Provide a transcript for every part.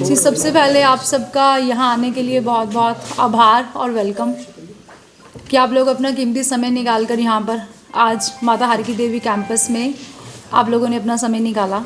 जी, सबसे पहले आप सबका यहाँ आने के लिए बहुत बहुत आभार और वेलकम कि आप लोग अपना कीमती समय निकाल कर यहाँ पर आज माता हर की देवी कैंपस में आप लोगों ने अपना समय निकाला।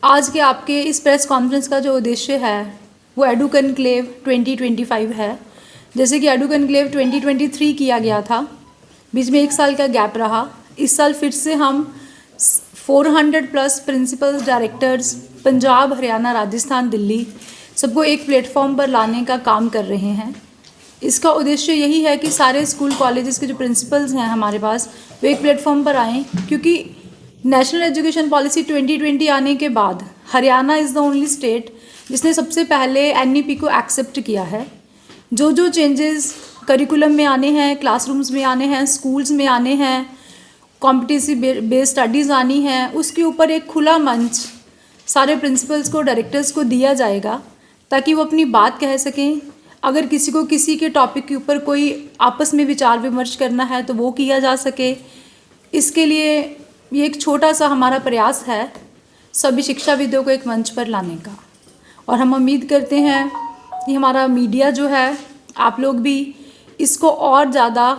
आज के आपके इस प्रेस कॉन्फ्रेंस का जो उद्देश्य है वो एडू कॉन्क्लेव 2025 है। जैसे कि एडू कॉन्क्लेव 2023 किया गया था, बीच में 1 साल का गैप रहा। इस साल फिर से हम 400+ प्रिंसिपल्स, डायरेक्टर्स पंजाब, हरियाणा, राजस्थान, दिल्ली सबको एक प्लेटफॉर्म पर लाने का काम कर रहे हैं। इसका उद्देश्य यही है कि सारे स्कूल कॉलेजेस के जो प्रिंसिपल्स हैं हमारे पास वो एक प्लेटफॉर्म पर आएँ, क्योंकि नेशनल एजुकेशन पॉलिसी 2020 आने के बाद Haryana is the only state जिसने सबसे पहले NEP को एक्सेप्ट किया है। जो चेंजेस करिकुलम में आने हैं, क्लासरूम्स में आने हैं, स्कूल्स में आने हैं, कॉम्पिटिटिव बेस्ड स्टडीज़ आनी है, उसके ऊपर एक खुला मंच सारे प्रिंसिपल्स को, डायरेक्टर्स को दिया जाएगा ताकि वो अपनी बात कह सकें। अगर किसी को किसी के टॉपिक के ऊपर कोई आपस में विचार विमर्श करना है तो वो किया जा सके। इसके लिए ये एक छोटा सा हमारा प्रयास है सभी शिक्षाविदों को एक मंच पर लाने का, और हम उम्मीद करते हैं कि हमारा मीडिया जो है, आप लोग भी इसको और ज़्यादा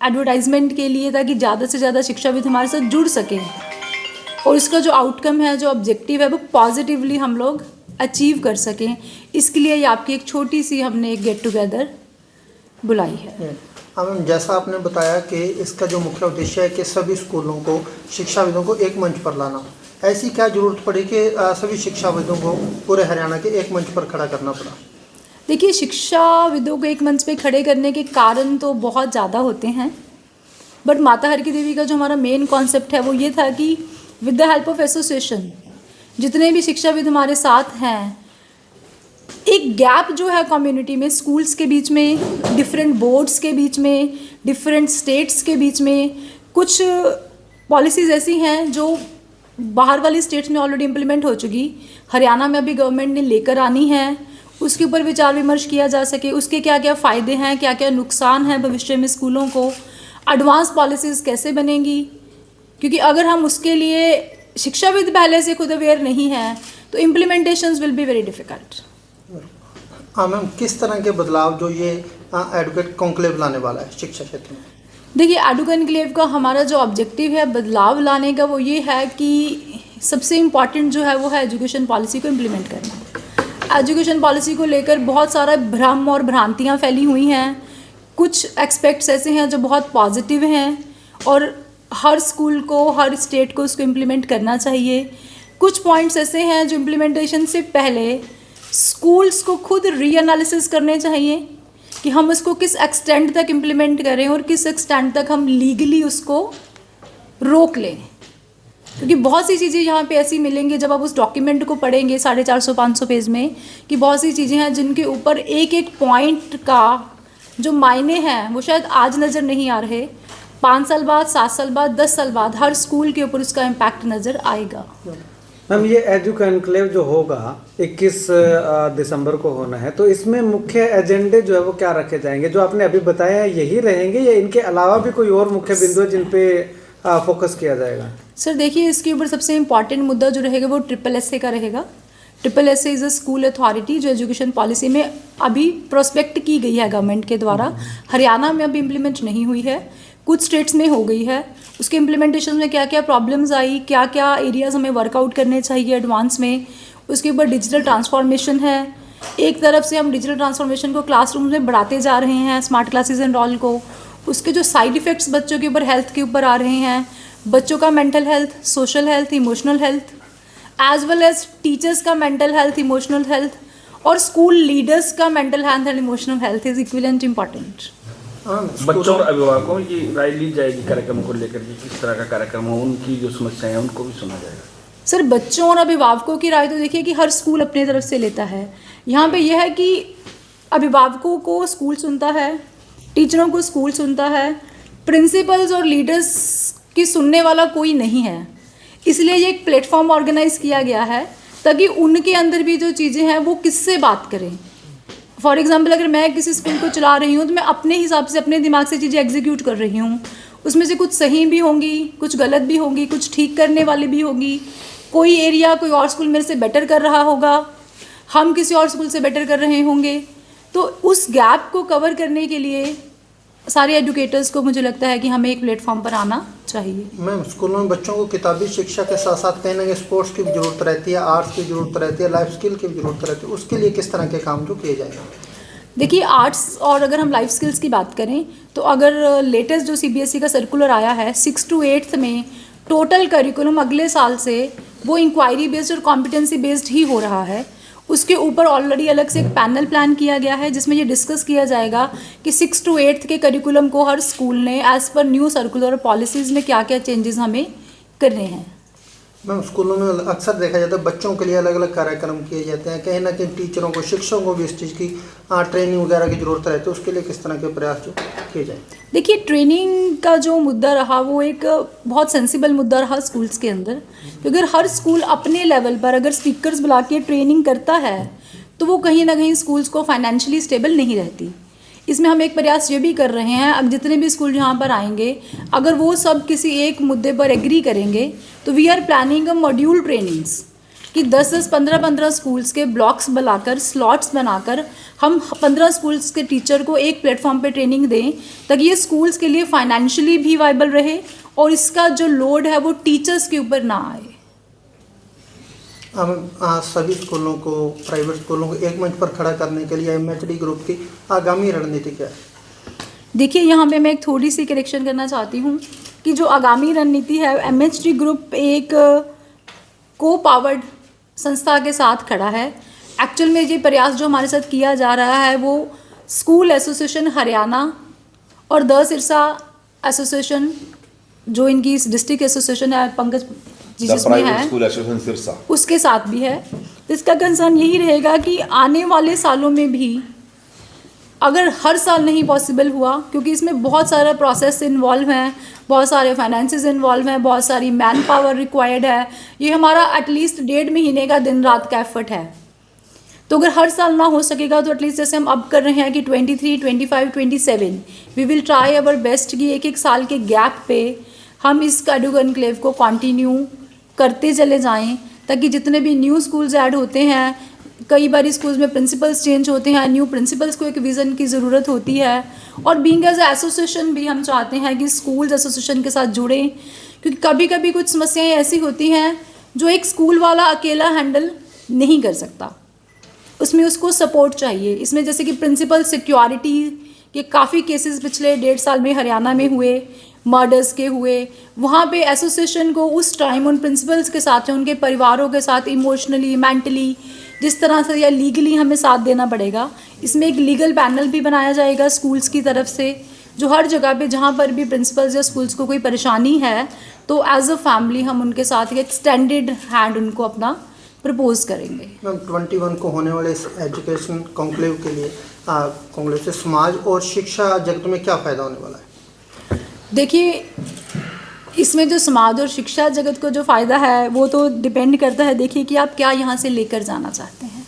एडवर्टाइजमेंट के लिए, ताकि ज़्यादा से ज़्यादा शिक्षाविद हमारे साथ जुड़ सकें और इसका जो आउटकम है, जो ऑब्जेक्टिव है, वो पॉजिटिवली हम लोग अचीव कर सकें। इसके लिए ये आपकी एक छोटी सी हमने एक गेट टुगेदर बुलाई है। मैम, जैसा आपने बताया कि इसका जो मुख्य उद्देश्य है कि सभी स्कूलों को, शिक्षाविदों को एक मंच पर लाना, ऐसी क्या ज़रूरत पड़ी कि सभी शिक्षाविदों को पूरे हरियाणा के एक मंच पर खड़ा करना पड़ा? देखिए, शिक्षाविदों को एक मंच पे खड़े करने के कारण तो बहुत ज़्यादा होते हैं, बट माता हर की देवी का जो हमारा मेन कॉन्सेप्ट है वो ये था कि with the help of association जितने भी शिक्षाविद हमारे साथ हैं, एक गैप जो है कम्युनिटी में, स्कूल्स के बीच में, डिफरेंट बोर्ड्स के बीच में, डिफरेंट स्टेट्स के बीच में, कुछ पॉलिसीज़ ऐसी हैं जो बाहर वाली स्टेट्स में ऑलरेडी इम्प्लीमेंट हो चुकी, हरियाणा में अभी गवर्नमेंट ने लेकर आनी है, उसके ऊपर विचार विमर्श किया जा सके, उसके क्या क्या फ़ायदे हैं, क्या क्या नुकसान हैं भविष्य में स्कूलों को, एडवांस पॉलिसीज़ कैसे बनेंगी। क्योंकि अगर हम उसके लिए शिक्षाविद पहले से खुद अवेयर नहीं हैं तो implementations will be very difficult. हाँ मैम, किस तरह के बदलाव जो ये एडुकेट कॉन्क्लेव लाने वाला है शिक्षा क्षेत्र में? देखिए, एडू कॉन्क्लेव का हमारा जो ऑब्जेक्टिव है बदलाव लाने का, वो ये है कि सबसे इम्पॉर्टेंट जो है वो है एजुकेशन पॉलिसी को इम्प्लीमेंट करना। एजुकेशन पॉलिसी को लेकर बहुत सारा भ्रम और भ्रांतियाँ फैली हुई हैं। कुछ एस्पेक्ट्स ऐसे हैं जो बहुत पॉजिटिव हैं और हर स्कूल को, हर स्टेट को उसको इम्प्लीमेंट करना चाहिए। कुछ पॉइंट्स ऐसे हैं जो इम्प्लीमेंटेशन से पहले स्कूल्स को खुद रीएनालिसिस करने चाहिए कि हम उसको किस एक्सटेंट तक इम्प्लीमेंट करें और किस एक्सटेंट तक हम लीगली उसको रोक लें। क्योंकि बहुत सी चीज़ें यहाँ पे ऐसी मिलेंगी जब आप उस डॉक्यूमेंट को पढ़ेंगे 450-500 पेज में, कि बहुत सी चीज़ें हैं जिनके ऊपर एक एक पॉइंट का जो मायने हैं वो शायद आज नज़र नहीं आ रहे, 5 साल बाद, 7 साल बाद, 10 साल बाद हर स्कूल के ऊपर उसका इम्पैक्ट नज़र आएगा। मैम, ये एडू कॉन्क्लेव जो होगा 21 दिसंबर को होना है, तो इसमें मुख्य एजेंडे जो है वो क्या रखे जाएंगे? जो आपने अभी बताया है यही रहेंगे या इनके अलावा भी कोई और मुख्य बिंदु है जिन पे फोकस किया जाएगा? सर देखिए, इसके ऊपर सबसे इम्पॉर्टेंट मुद्दा जो रहेगा वो SSSA का रहेगा। SSSA is a school authority जो एजुकेशन पॉलिसी में अभी प्रोस्पेक्ट की गई है गवर्नमेंट के द्वारा। हरियाणा में अभी इम्प्लीमेंट नहीं हुई है, कुछ स्टेट्स में हो गई है। उसके इम्प्लीमेंटेशन में क्या क्या प्रॉब्लम्स आई, क्या क्या एरियाज़ हमें वर्कआउट करने चाहिए एडवांस में, उसके ऊपर डिजिटल ट्रांसफॉर्मेशन है। एक तरफ से हम डिजिटल ट्रांसफॉर्मेशन को क्लासरूम में बढ़ाते जा रहे हैं, स्मार्ट क्लासेस एंड ऑल को, उसके जो साइड इफ़ेक्ट्स बच्चों के ऊपर, हेल्थ के ऊपर आ रहे हैं, बच्चों का mental health, social health, emotional health, as well as teachers का मेंटल हेल्थ, इमोशनल हेल्थ, और स्कूल लीडर्स का mental health and emotional health is equivalent important. बच्चों और अभिभावकों की राय ली जाएगी कार्यक्रम को लेकर के, किस तरह का कार्यक्रम हो, उनकी जो समस्याएं हैं उनको भी सुना जाएगा। सर, बच्चों और अभिभावकों की राय तो देखिए कि हर स्कूल अपनी तरफ से लेता है। यहाँ पे यह है कि अभिभावकों को स्कूल सुनता है, टीचरों को स्कूल सुनता है, प्रिंसिपल्स और लीडर्स की सुनने वाला कोई नहीं है। इसलिए ये एक प्लेटफॉर्म ऑर्गेनाइज किया गया है ताकि उनके अंदर भी जो चीज़ें हैं वो किससे बात करें। फॉर एग्जाम्पल, अगर मैं किसी स्कूल को चला रही हूँ तो मैं अपने हिसाब से, अपने दिमाग से चीज़ें एग्जीक्यूट कर रही हूँ। उसमें से कुछ सही भी होंगी, कुछ गलत भी होंगी, कुछ ठीक करने वाली भी होगी, कोई एरिया कोई और स्कूल मेरे से बेटर कर रहा होगा, हम किसी और स्कूल से बेटर कर रहे होंगे। तो उस गैप को कवर करने के लिए सारे एजुकेटर्स को मुझे लगता है कि हमें एक प्लेटफॉर्म पर आना चाहिए। मैम, स्कूलों में बच्चों को किताबी शिक्षा के साथ साथ कहीं ना कहीं स्पोर्ट्स की भी जरूरत रहती है, आर्ट्स की जरूरत रहती है, लाइफ स्किल की भी जरूरत रहती है। उसके लिए किस तरह के काम जो किए जाएंगे? देखिए, आर्ट्स और अगर हम लाइफ स्किल्स की बात करें तो अगर लेटेस्ट जो CBSE का सर्कुलर आया है 6 to 8th में टोटल करिकुलम अगले साल से वो इंक्वायरी बेस्ड और कॉम्पिटेंसी बेस्ड ही हो रहा है। उसके ऊपर ऑलरेडी अलग से एक पैनल प्लान किया गया है जिसमें ये डिस्कस किया जाएगा कि 6 to 8th के करिकुलम को हर स्कूल ने as per new circular policies में क्या क्या चेंजेस हमें करने हैं। मैम, स्कूलों में अक्सर देखा जाता है बच्चों के लिए अलग अलग कार्यक्रम किए जाते हैं, कहीं ना कहीं टीचरों को, शिक्षकों को भी इस चीज़ की ट्रेनिंग वगैरह की ज़रूरत रहती है। उसके लिए किस तरह के प्रयास जो किए जाए? देखिए, ट्रेनिंग का जो मुद्दा रहा वो एक बहुत सेंसिबल मुद्दा रहा स्कूल्स के अंदर, क्योंकि अगर हर स्कूल अपने लेवल पर अगर स्पीकर्स बुला के ट्रेनिंग करता है तो वो कहीं ना कहीं स्कूल्स को फाइनेंशियली स्टेबल नहीं रहती। इसमें हम एक प्रयास ये भी कर रहे हैं, अब जितने भी स्कूल यहाँ पर आएंगे अगर वो सब किसी एक मुद्दे पर एग्री करेंगे तो we are planning a module trainings कि 10-10, 15-15 स्कूल्स के ब्लॉक्स बनाकर, स्लॉट्स बनाकर हम 15 स्कूल्स के टीचर को एक प्लेटफॉर्म पे ट्रेनिंग दें ताकि ये स्कूल्स के लिए फाइनेंशियली भी वाइबल रहे और इसका जो लोड है वो टीचर्स के ऊपर ना आए। सभी स्कूलों को, प्राइवेट स्कूलों को एक मंच पर खड़ा करने के लिए MHD ग्रुप की आगामी रणनीति क्या है? देखिए, यहाँ पे मैं एक थोड़ी सी करेक्शन करना चाहती हूँ कि जो आगामी रणनीति है MHD ग्रुप एक को पावर्ड संस्था के साथ खड़ा है। एक्चुअल में ये प्रयास जो हमारे साथ किया जा रहा है वो स्कूल एसोसिएशन हरियाणा और द सिरसा एसोसिएशन जो इनकी डिस्ट्रिक्ट एसोसिएशन है पंकज जी जिसमें है, स्कूल एसोसिएशन सिरसा, उसके साथ भी है। तो इसका कंसर्न यही रहेगा कि आने वाले सालों में भी अगर हर साल नहीं पॉसिबल हुआ, क्योंकि इसमें बहुत सारा प्रोसेस इन्वॉल्व हैं, बहुत सारे फाइनेंसेस इन्वॉल्व हैं, बहुत सारी मैन पावर रिक्वायर्ड है, ये हमारा एटलीस्ट 1.5 महीने का दिन रात का एफर्ट है। तो अगर हर साल ना हो सकेगा तो एटलीस्ट जैसे हम अब कर रहे हैं कि 23, 25, 27 we will try our best कि एक साल के गैप पे हम इस एडू एनक्लेव को कंटिन्यू करते चले जाएं ताकि जितने भी न्यू स्कूल्स ऐड होते हैं, कई बार स्कूल्स में प्रिंसिपल्स चेंज होते हैं, न्यू प्रिंसिपल्स को एक विज़न की ज़रूरत होती है और बीइंग एज एसोसिएशन भी हम चाहते हैं कि स्कूल्स एसोसिएशन के साथ जुड़ें, क्योंकि कभी कभी कुछ समस्याएं ऐसी होती हैं जो एक स्कूल वाला अकेला हैंडल नहीं कर सकता, उसमें उसको सपोर्ट चाहिए। इसमें जैसे कि प्रिंसिपल सिक्योरिटी के काफ़ी केसेस पिछले 1.5 साल में हरियाणा में हुए, मर्डर्स के हुए, वहाँ पे एसोसिएशन को उस टाइम उन प्रिंसिपल्स के साथ, उनके परिवारों के साथ इमोशनली, मेंटली, जिस तरह से या लीगली हमें साथ देना पड़ेगा। इसमें एक लीगल पैनल भी बनाया जाएगा स्कूल्स की तरफ से, जो हर जगह पे जहाँ पर भी प्रिंसिपल्स या स्कूल्स को कोई परेशानी है तो एज अ फैमिली हम उनके साथ एक एक्सटेंडेड हैंड उनको अपना प्रपोज करेंगे। मैम, 21 को होने वाले इस एजुकेशन कॉन्क्लेव के लिए कॉन्क्लेव से समाज और शिक्षा जगत में क्या फ़ायदा होने वाला है? देखिए, इसमें जो समाज और शिक्षा जगत को जो फ़ायदा है वो तो डिपेंड करता है, देखिए कि आप क्या यहाँ से लेकर जाना चाहते हैं।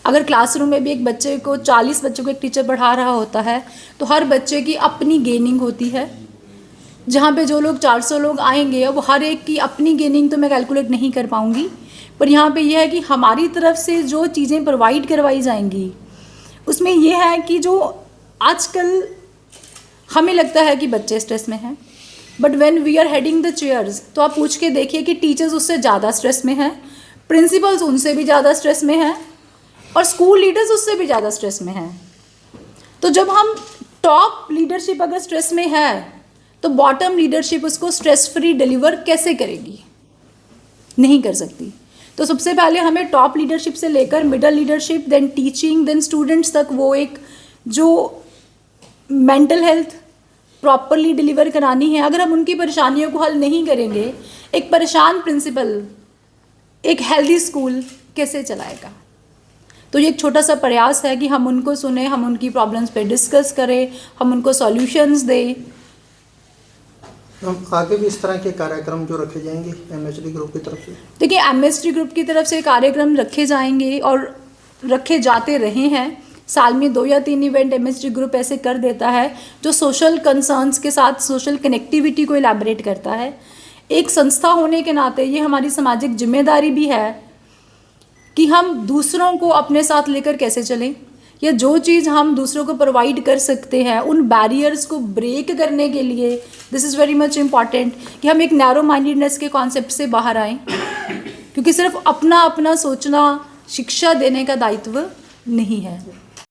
अगर क्लासरूम में भी एक बच्चे को 40 बच्चों को एक टीचर पढ़ा रहा होता है तो हर बच्चे की अपनी गेनिंग होती है। जहाँ पे जो लोग 400 लोग आएंगे अब हर एक की अपनी गेनिंग तो मैं कैलकुलेट नहीं कर पाऊँगी, पर यहाँ पे यह है कि हमारी तरफ से जो चीज़ें प्रोवाइड करवाई जाएंगी उसमें यह है कि जो आजकल हमें लगता है कि बच्चे स्ट्रेस में हैं, but when we are heading the chairs तो आप पूछ के देखिए कि टीचर्स उससे ज़्यादा स्ट्रेस में हैं, प्रिंसिपल्स उनसे भी ज़्यादा स्ट्रेस में हैं और स्कूल लीडर्स उससे भी ज़्यादा स्ट्रेस में हैं। तो जब हम टॉप लीडरशिप अगर स्ट्रेस में है तो बॉटम लीडरशिप उसको स्ट्रेस फ्री डिलीवर कैसे करेगी? नहीं कर सकती। तो सबसे पहले हमें टॉप लीडरशिप से लेकर middle leadership, then teaching, then students तक वो एक जो मेंटल हेल्थ प्रॉपरली डिलीवर करानी है। अगर हम उनकी परेशानियों को हल नहीं करेंगे, एक परेशान प्रिंसिपल एक हेल्दी स्कूल कैसे चलाएगा? तो ये एक छोटा सा प्रयास है कि हम उनको सुने, हम उनकी प्रॉब्लम्स पे डिस्कस करें, हम उनको सॉल्यूशंस दें। हम आगे भी इस तरह के कार्यक्रम जो रखे जाएंगे MHD ग्रुप की तरफ से? देखिए, MHD ग्रुप की तरफ से कार्यक्रम रखे जाएंगे और रखे जाते रहे हैं। साल में 2 या 3 इवेंट MHD ग्रुप ऐसे कर देता है जो सोशल कंसर्न्स के साथ सोशल कनेक्टिविटी को इलैबोरेट करता है। एक संस्था होने के नाते ये हमारी सामाजिक जिम्मेदारी भी है कि हम दूसरों को अपने साथ लेकर कैसे चलें, या जो चीज़ हम दूसरों को प्रोवाइड कर सकते हैं उन बैरियर्स को ब्रेक करने के लिए this is very much important कि हम एक नैरो माइंडेडनेस के कॉन्सेप्ट से बाहर आएँ, क्योंकि सिर्फ अपना अपना सोचना शिक्षा देने का दायित्व नहीं है।